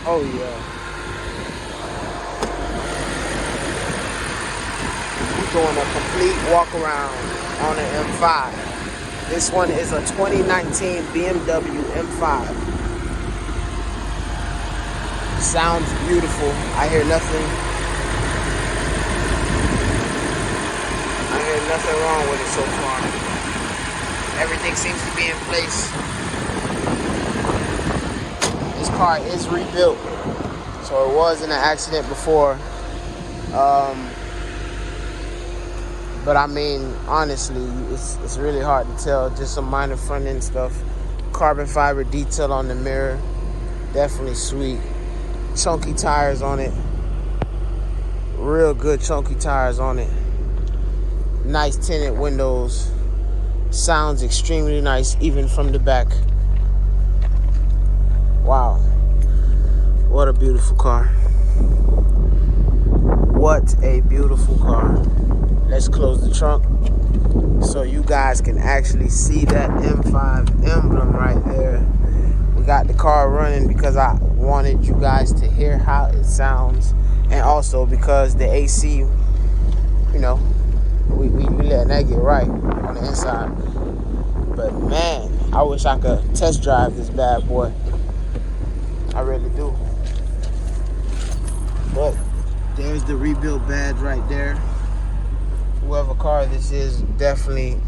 Oh yeah. We're doing a complete walk around on an M5. This one is a 2019 BMW M5. Sounds beautiful. I hear nothing. I hear nothing wrong with it so far. Everything seems to be in place. This car is rebuilt, so it was in an accident before. But I mean, honestly, it's really hard to tell. Just some minor front end stuff. Carbon fiber detail on the mirror, definitely sweet. Chunky tires on it, real good chunky tires on it. Nice tinted windows. Sounds extremely nice, even from the back. Wow, what a beautiful car. What a beautiful car. Let's close the trunk so you guys can actually see that M5 emblem right there. We got the car running because I wanted you guys to hear how it sounds, and also because the AC, you know, we letting that get right on the inside. But man, I wish I could test drive this bad boy. I really do. But there's the rebuilt badge right there. Whoever car this is definitely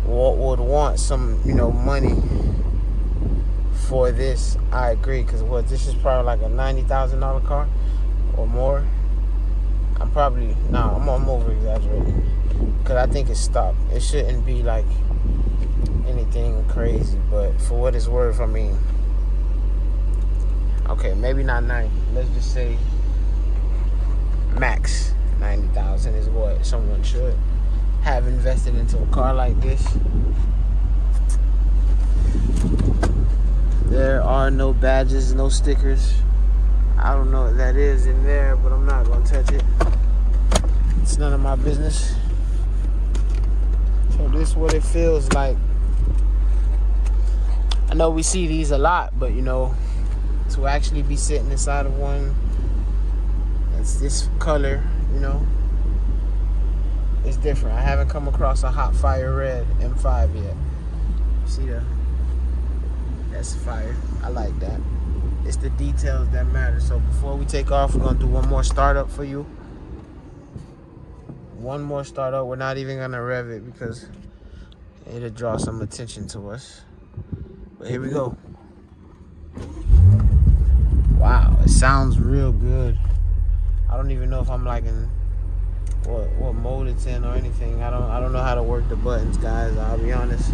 would want some, money for this. I agree, because this is probably like a $90,000 car or more. I'm over exaggerating, because I think it's stock. It shouldn't be like anything crazy, but for what it's worth, I mean, okay, maybe not 90. Let's just say max 90,000 is what someone should have invested into a car like this. There are no badges, no stickers. I don't know what that is in there, but I'm not gonna touch it. It's none of my business. So this is what it feels like. I know we see these a lot, but to actually be sitting inside of one that's this color, it's different. I haven't come across a hot fire red M5 yet. See that's fire. I like that. It's the details that matter. So before we take off, we're gonna do one more startup for you. One more startup. We're not even gonna rev it because it'll draw some attention to us. But here we go. Wow, it sounds real good. I don't even know if I'm like in what mode it's in or anything. I don't know how to work the buttons, guys. I'll be honest.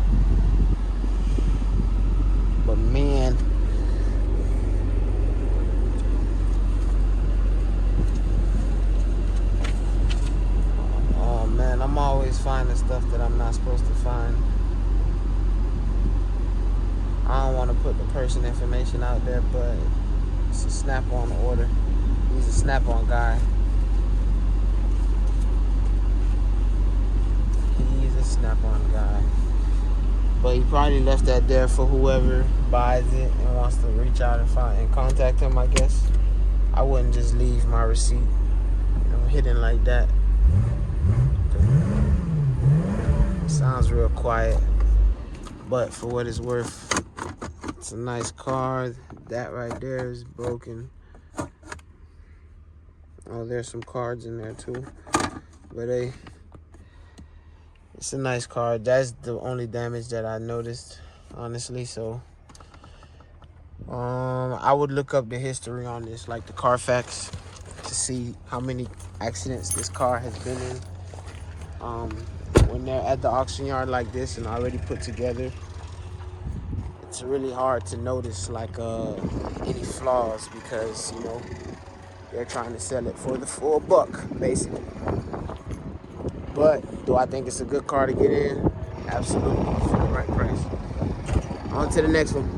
But man, oh man, I'm always finding stuff that I'm not supposed to find. I don't want to put the person information out there, but it's a snap-on order. He's a snap-on guy. He's a snap-on guy. But he probably left that there for whoever buys it and wants to reach out and contact him, I guess. I wouldn't just leave my receipt, hidden like that. It sounds real quiet, but for what it's worth, it's a nice car. That right there is broken. Oh, there's some cards in there too. But it's a nice car. That's the only damage that I noticed, honestly. So I would look up the history on this, like the Carfax, to see how many accidents this car has been in. When they're at the auction yard like this and already put together, it's really hard to notice like any flaws, because they're trying to sell it for the full buck, basically. But do I think it's a good car to get in? Absolutely, for the right price. On to the next one.